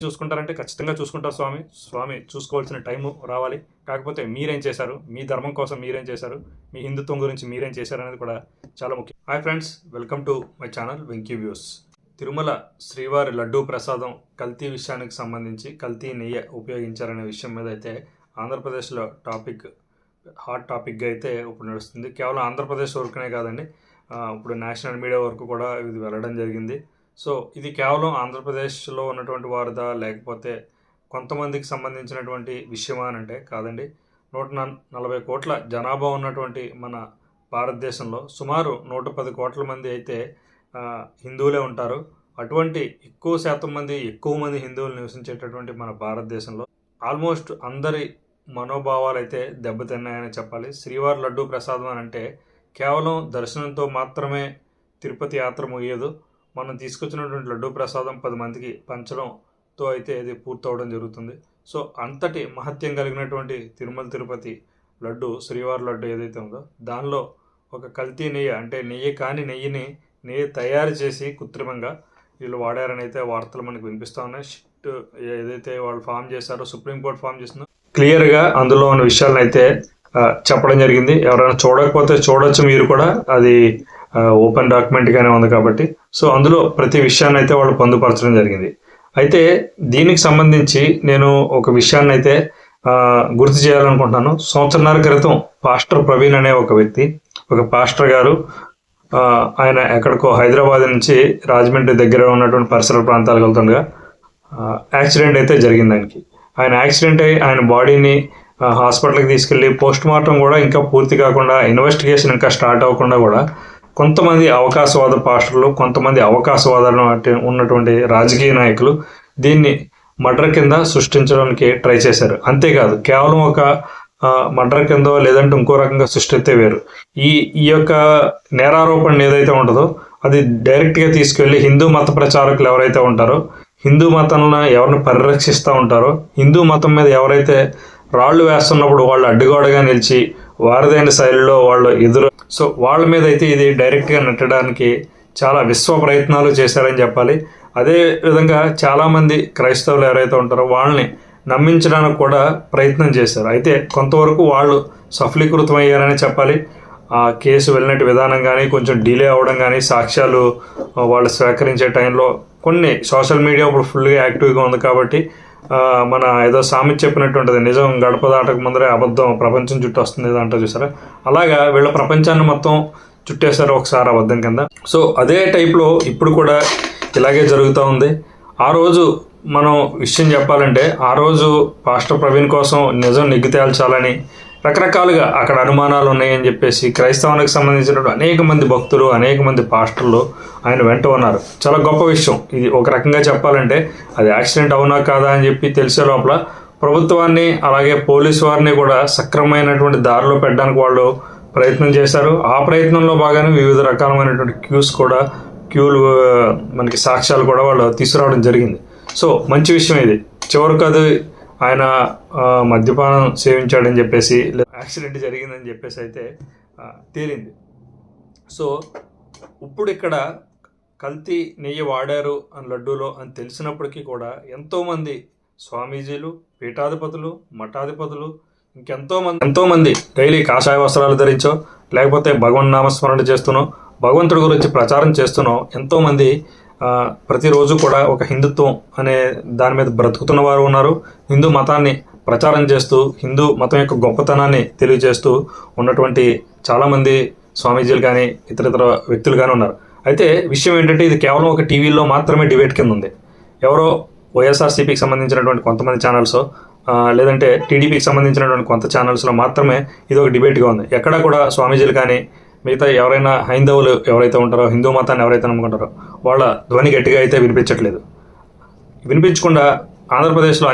చూసుకుంటారంటే ఖచ్చితంగా చూసుకుంటారు స్వామి చూసుకోవాల్సిన టైము రావాలి. కాకపోతే మీరేం చేశారు, మీ ధర్మం కోసం మీరేం చేశారు, మీ హిందుత్వం గురించి మీరేం చేశారు అనేది కూడా చాలా ముఖ్యం. Hi friends, welcome to my channel Venky views. Tirumala శ్రీవారి లడ్డూ ప్రసాదం కల్తీ విషయానికి సంబంధించి కల్తీ నెయ్యి ఉపయోగించారనే విషయం మీద అయితే ఆంధ్రప్రదేశ్లో హాట్ టాపిక్గా అయితే ఇప్పుడు నడుస్తుంది. కేవలం ఆంధ్రప్రదేశ్ వరకునే కాదండి, ఇప్పుడు నేషనల్ మీడియా వరకు కూడా ఇది వెళ్ళడం జరిగింది. సో ఇది కేవలం ఆంధ్రప్రదేశ్లో ఉన్నటువంటి వారిదా, లేకపోతే కొంతమందికి సంబంధించినటువంటి విషయమా అని అంటే కాదండి. 140 కోట్ల జనాభా ఉన్నటువంటి మన భారతదేశంలో సుమారు 110 కోట్ల మంది అయితే హిందువులే ఉంటారు. అటువంటి ఎక్కువ మంది హిందువులు నివసించేటటువంటి మన భారతదేశంలో ఆల్మోస్ట్ అందరి మనోభావాలు అయితే దెబ్బతిన్నాయని చెప్పాలి. శ్రీవారి లడ్డూ ప్రసాదం అని అంటే కేవలం దర్శనంతో మాత్రమే తిరుపతి యాత్ర ముగియదు. మనం తీసుకొచ్చినటువంటి లడ్డూ ప్రసాదం 10 మందికి పంచడంతో అయితే ఇది పూర్తవడం జరుగుతుంది. సో అంతటి మహత్యం కలిగినటువంటి తిరుపతి లడ్డు, శ్రీవారి లడ్డు ఏదైతే ఉందో దానిలో ఒక కల్తీ నెయ్యి, అంటే నెయ్యి కాని నెయ్యిని తయారు చేసి కృత్రిమంగా వీళ్ళు వాడారని అయితే వార్తలు మనకు వినిపిస్తూ ఉన్నాయి. ఏదైతే వాళ్ళు ఫామ్ చేశారో, సుప్రీంకోర్టు ఫామ్ చేసిందో క్లియర్గా అందులో ఉన్న విషయాలను అయితే చెప్పడం జరిగింది. ఎవరైనా చూడకపోతే చూడొచ్చు మీరు కూడా, అది ఓపెన్ డాక్యుమెంట్గానే ఉంది కాబట్టి. సో అందులో ప్రతి విషయాన్ని అయితే వాళ్ళు పొందుపరచడం జరిగింది. అయితే దీనికి సంబంధించి నేను ఒక విషయాన్ని అయితే గుర్తు చేయాలనుకుంటున్నాను. సంవత్సరన్నర క్రితం పాస్టర్ ప్రవీణ్ అనే ఒక పాస్టర్ గారు, ఆయన ఎక్కడికో హైదరాబాద్ నుంచి రాజమండ్రి దగ్గర ఉన్నటువంటి పరిసర ప్రాంతాలకు వెళ్తుండగా యాక్సిడెంట్ అయితే జరిగింది. ఆయన యాక్సిడెంట్ అయ్యి ఆయన బాడీని హాస్పిటల్కి తీసుకెళ్ళి పోస్ట్ మార్టం కూడా ఇంకా పూర్తి కాకుండా, ఇన్వెస్టిగేషన్ ఇంకా స్టార్ట్ అవ్వకుండా కూడా కొంతమంది అవకాశవాద పాస్టర్లు, కొంతమంది అవకాశవాదాలు ఉన్నటువంటి రాజకీయ నాయకులు దీన్ని మర్డర్ కింద సృష్టించడానికి ట్రై చేశారు. అంతేకాదు, కేవలం ఒక మర్డర్ కిందో లేదంటే ఇంకో రకంగా సృష్టిస్తే వేరు. ఈ యొక్క నేరారోపణ ఏదైతే ఉంటుందో అది డైరెక్ట్గా తీసుకెళ్ళి హిందూ మత ప్రచారకులు ఎవరైతే ఉంటారో, హిందూ మతంలో ఎవరిని పరిరక్షిస్తూ ఉంటారో, హిందూ మతం మీద ఎవరైతే రాళ్ళు వేస్తున్నప్పుడు వాళ్ళు అడ్డుగోడగా నిలిచి వారిదైన శైలిలో వాళ్ళు సో వాళ్ళ మీద అయితే ఇది డైరెక్ట్గా నెట్టడానికి చాలా విశ్వ ప్రయత్నాలు చేశారని చెప్పాలి. అదే విధంగా చాలామంది క్రైస్తవులు ఎవరైతే ఉంటారో వాళ్ళని నమ్మించడానికి కూడా ప్రయత్నం చేశారు. అయితే కొంతవరకు వాళ్ళు సఫలీకృతం అయ్యారని చెప్పాలి. ఆ కేసు వెళ్ళినట్టు విధానం కానీ, కొంచెం డిలే అవ్వడం కానీ, సాక్ష్యాలు వాళ్ళు స్వీకరించే టైంలో కొన్ని సోషల్ మీడియా ఇప్పుడు ఫుల్గా యాక్టివ్గా ఉంది కాబట్టి మన ఏదో సామెత చెప్పినట్టు ఉంటుంది, నిజం గడప దాటక ముందరే అబద్ధం ప్రపంచం చుట్టూ వస్తుంది అంటూ చూసారా. అలాగా వీళ్ళ ప్రపంచాన్ని మొత్తం చుట్టేశారు ఒకసారి అబద్ధం కింద. సో అదే టైప్లో ఇప్పుడు కూడా ఇలాగే జరుగుతూ ఉంది. ఆ రోజు మనం విషయం చెప్పాలంటే, ఆ రోజు పాస్టర్ ప్రవీణ్ కోసం నిజం నిగ్గు తేల్చాలని రకరకాలుగా అక్కడ అనుమానాలు ఉన్నాయని చెప్పేసి క్రైస్తవానికి సంబంధించినటువంటి అనేక మంది భక్తులు, అనేక మంది పాస్టర్లు ఆయన వెంట ఉన్నారు. చాలా గొప్ప విషయం ఇది. ఒక రకంగా చెప్పాలంటే అది యాక్సిడెంట్ అవునా కాదా అని చెప్పి తెలిసే లోపల ప్రభుత్వాన్ని అలాగే పోలీసు వారిని కూడా సక్రమమైనటువంటి దారిలో పెట్టడానికి వాళ్ళు ప్రయత్నం చేశారు. ఆ ప్రయత్నంలో భాగానే వివిధ రకాలమైనటువంటి క్యూలు మనకి సాక్ష్యాలు కూడా వాళ్ళు తీసుకురావడం జరిగింది. సో మంచి విషయం ఇది. చివరికి అది ఆయన మద్యపానం సేవించాడని చెప్పేసి, యాక్సిడెంట్ జరిగిందని చెప్పేసి అయితే తేలింది. సో ఇప్పుడు ఇక్కడ కల్తీ నెయ్యి వాడారు అని లడ్డూలో అని తెలిసినప్పటికీ కూడా ఎంతోమంది స్వామీజీలు, పీఠాధిపతులు, మఠాధిపతులు, ఎంతోమంది డైలీ కాషాయ వస్త్రాలు ధరించో లేకపోతే భగవన్ నామస్మరణ చేస్తూనో, భగవంతుడి గురించి ప్రచారం చేస్తూనో ఎంతోమంది ప్రతిరోజు కూడా ఒక హిందుత్వం అనే దాని మీద బ్రతుకుతున్న వారు ఉన్నారు. హిందూ మతాన్ని ప్రచారం చేస్తూ, హిందూ మతం యొక్క గొప్పతనాన్ని తెలియజేస్తూ ఉన్నటువంటి చాలామంది స్వామీజీలు కానీ ఇతర వ్యక్తులు కానీ ఉన్నారు. అయితే విషయం ఏంటంటే, ఇది కేవలం ఒక టీవీలో మాత్రమే డిబేట్ కింద ఉంది. ఎవరో వైఎస్ఆర్సీపీకి సంబంధించినటువంటి కొంతమంది ఛానల్స్, లేదంటే టీడీపీకి సంబంధించినటువంటి కొంత ఛానల్స్లో మాత్రమే ఇది ఒక డిబేట్గా ఉంది. ఎక్కడా కూడా స్వామీజీలు కానీ మిగతా ఎవరైనా హైందవులు ఎవరైతే ఉంటారో, హిందూ మతాన్ని ఎవరైతే నమ్ముకుంటారో వాళ్ళ ధ్వని గట్టిగా అయితే వినిపించకుండా ఆంధ్రప్రదేశ్లో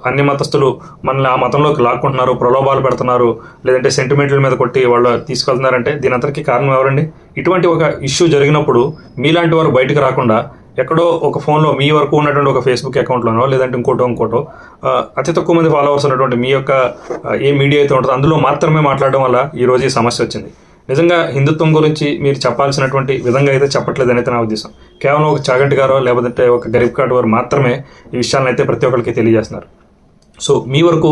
అన్ని మతస్థులు మనల్ని ఆ మతంలోకి లాక్కుంటున్నారు, ప్రలోభాలు పెడుతున్నారు, లేదంటే సెంటిమెంట్ల మీద కొట్టి వాళ్ళు తీసుకెళ్తున్నారంటే దీని అంతటికీ కారణం ఎవరండి? ఇటువంటి ఒక ఇష్యూ జరిగినప్పుడు మీలాంటి వారు బయటకు రాకుండా ఎక్కడో ఒక ఫోన్లో మీ వరకు ఉన్నటువంటి ఒక ఫేస్బుక్ అకౌంట్లోనో లేదంటే ఇంకోటో అతి తక్కువ మంది ఫాలోవర్స్ ఉన్నటువంటి మీ యొక్క ఏ మీడియా అయితే ఉంటుందో అందులో మాత్రమే మాట్లాడడం వల్ల ఈరోజు ఈ సమస్య వచ్చింది. నిజంగా హిందుత్వం గురించి మీరు చెప్పాల్సినటువంటి విధంగా అయితే చెప్పట్లేదని అయితే నా ఉద్దేశం. కేవలం ఒక చాగంటి గారో లేకపోతే ఒక గరీబ్ కార్డ్ వారు మాత్రమే ఈ విషయాలను అయితే ప్రతి ఒక్కరికి తెలియజేస్తున్నారు. సో మీ వరకు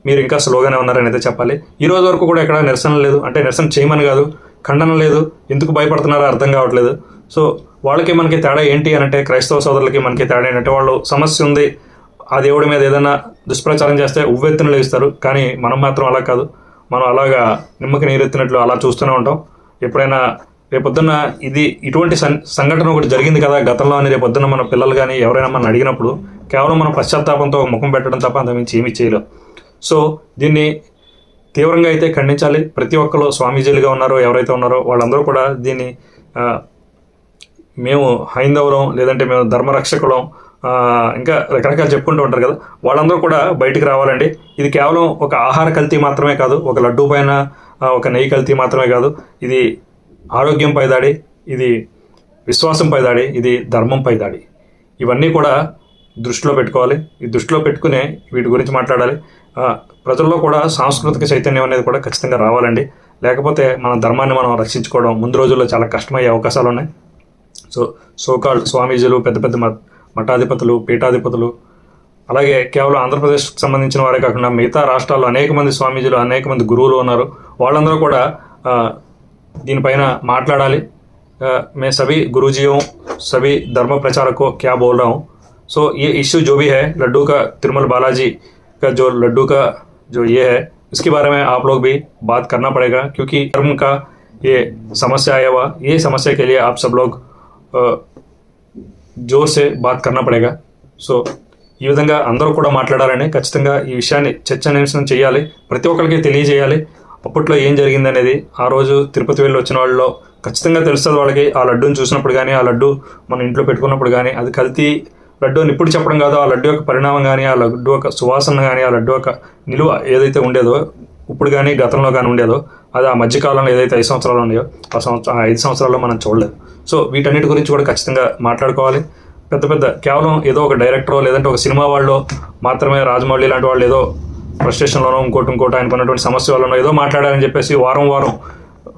మీరు ఇంకా స్లోగానే ఉన్నారని అయితే చెప్పాలి. ఈ రోజు వరకు కూడా ఎక్కడ నిరసన లేదు, అంటే నిరసన చేయమని కాదు, ఖండన లేదు. ఎందుకు భయపడుతున్నారో అర్థం కావట్లేదు. సో వాళ్ళకి మనకి తేడా ఏంటి అని అంటే, క్రైస్తవ సోదరులకి మనకి తేడా ఏంటంటే, వాళ్ళు సమస్య ఉంది, ఆ దేవుడి మీద ఏదైనా దుష్ప్రచారం చేస్తే ఉవ్వెత్తున లేస్తారు. కానీ మనం మాత్రం అలా కాదు. మనం అలాగా నిమ్మకి నీరెత్తినట్లు అలా చూస్తూనే ఉంటాం. ఎప్పుడైనా రేపొద్దున్న ఇటువంటి సంఘటన ఒకటి జరిగింది కదా గతంలో అని రేపొద్దున్న మన పిల్లలు కానీ ఎవరైనా మనం అడిగినప్పుడు కేవలం మనం పశ్చాత్తాపంతో ముఖం పెట్టడం తప్ప అంతకుమించి ఏమీ చేయలేం. సో దీన్ని తీవ్రంగా అయితే ఖండించాలి. ప్రతి ఒక్కరు స్వామీజీలుగా ఉన్నారో ఎవరైతే ఉన్నారో వాళ్ళందరూ కూడా దీన్ని మేము హైందవులం, లేదంటే మేము ధర్మరక్షకులం, ఇంకా రకరకాలు చెప్పుకుంటూ ఉంటారు కదా, వాళ్ళందరూ కూడా బయటికి రావాలండి. ఇది కేవలం ఒక ఆహార కల్తీ మాత్రమే కాదు, ఒక లడ్డూ పైన ఒక నెయ్యి కల్తీ మాత్రమే కాదు. ఇది ఆరోగ్యంపై దాడి, ఇది విశ్వాసంపై దాడి, ఇది ధర్మంపై దాడి. ఇవన్నీ కూడా దృష్టిలో పెట్టుకోవాలి. ఈ దృష్టిలో పెట్టుకునే వీటి గురించి మాట్లాడాలి. ప్రజల్లో కూడా సాంస్కృతిక చైతన్యం అనేది కూడా ఖచ్చితంగా రావాలండి. లేకపోతే మన ధర్మాన్ని మనం రక్షించుకోవడం ముందు రోజుల్లో చాలా కష్టమయ్యే అవకాశాలు ఉన్నాయి. సో సోకాల్డ్ స్వామీజీలు, పెద్ద పెద్ద మఠాధిపతులు, పీఠాధిపతులు, అలాగే కేవలం ఆంధ్రప్రదేశ్కి సంబంధించిన వారే కాకుండా మిగతా రాష్ట్రాల్లో అనేక మంది స్వామీజీలు, అనేక మంది గురువులు ఉన్నారు. వాళ్ళందరూ కూడా దీనిపైన మాట్లాడాలి. मैं सभी गुरुजियों, सभी धर्म प्रचारक को क्या बोल रहा हूँ, सो ये इश्यू जो भी है लड्डू का, तिरुमल बालाजी का जो लड्डू का जो ये है, इसके बारे में आप लोग भी बात करना पड़ेगा, क्योंकि धर्म का ये समस्या आया हुआ, ये समस्या के लिए आप सब लोग జోర్ సే బాత్ కన్నా పడేగా. సో ఈ విధంగా అందరూ కూడా మాట్లాడాలని, ఖచ్చితంగా ఈ విషయాన్ని చర్చనీయాంశం చేయాలి, ప్రతి ఒక్కరికి తెలియజేయాలి. అప్పట్లో ఏం జరిగింది అనేది ఆ రోజు తిరుపతి వెళ్ళి వచ్చిన వాళ్ళలో ఖచ్చితంగా తెలుస్తుంది వాళ్ళకి. ఆ లడ్డూని చూసినప్పుడు కానీ, ఆ లడ్డు మన ఇంట్లో పెట్టుకున్నప్పుడు కానీ, అది కల్తీ లడ్డు అని ఇప్పుడు చెప్పడం కాదు, ఆ లడ్డు యొక్క పరిణామం కానీ, ఆ లడ్డు యొక్క సువాసన కానీ, ఆ లడ్డు యొక్క నిలువ ఏదైతే ఉండేదో ఇప్పుడు కానీ గతంలో కానీ ఉండేదో, అది ఆ మధ్యకాలంలో ఏదైతే 5 సంవత్సరాలు ఉన్నాయో ఆ 5 సంవత్సరాల్లో మనం చూడలేదు. సో వీటన్నిటి గురించి కూడా ఖచ్చితంగా మాట్లాడుకోవాలి. పెద్ద పెద్ద కేవలం ఏదో ఒక డైరెక్టరో లేదంటే ఒక సినిమా వాళ్ళు మాత్రమే, రాజమౌళి లాంటి వాళ్ళు ఏదో ఫ్రస్ట్రేషన్లోనో ఇంకోటి ఆయనకు ఉన్నటువంటి సమస్య వల్లనో ఏదో మాట్లాడారని చెప్పేసి వారం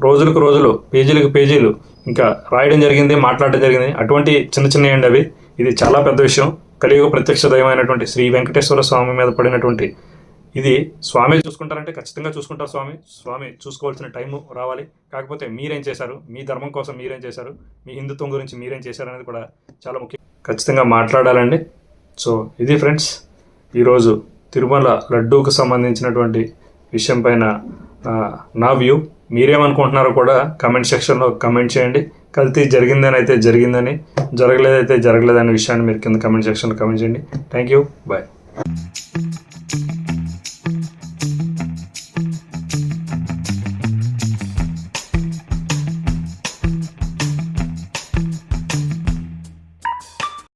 రోజులకు రోజులు, పేజీలకు పేజీలు ఇంకా రాయడం జరిగింది, మాట్లాడడం జరిగింది. అటువంటి చిన్న ఏంటి అవి. ఇది చాలా పెద్ద విషయం. కలియుగ ప్రత్యక్ష దైవమైనటువంటి శ్రీ వెంకటేశ్వర స్వామి మీద పడినటువంటి ఇది. స్వామి చూసుకుంటారంటే ఖచ్చితంగా చూసుకుంటారు. స్వామి చూసుకోవాల్సిన టైం రావాలి. కాకపోతే మీరేం చేశారు, మీ ధర్మం కోసం మీరేం చేశారు, మీ హిందుత్వం గురించి మీరేం చేశారు అనేది కూడా చాలా ముఖ్యం. ఖచ్చితంగా మాట్లాడాలండి. సో ఇది ఫ్రెండ్స్, ఈరోజు తిరుమల లడ్డూకు సంబంధించినటువంటి విషయం పైన నా వ్యూ. మీరేమనుకుంటున్నారో కూడా కమెంట్ సెక్షన్లో కమెంట్ చేయండి. కల్తీ జరిగిందని అయితే జరిగిందని, జరగలేదైతే జరగలేదనే విషయాన్ని మీరు కింద కమెంట్ సెక్షన్లో కమెంట్ చేయండి. Thank you, bye.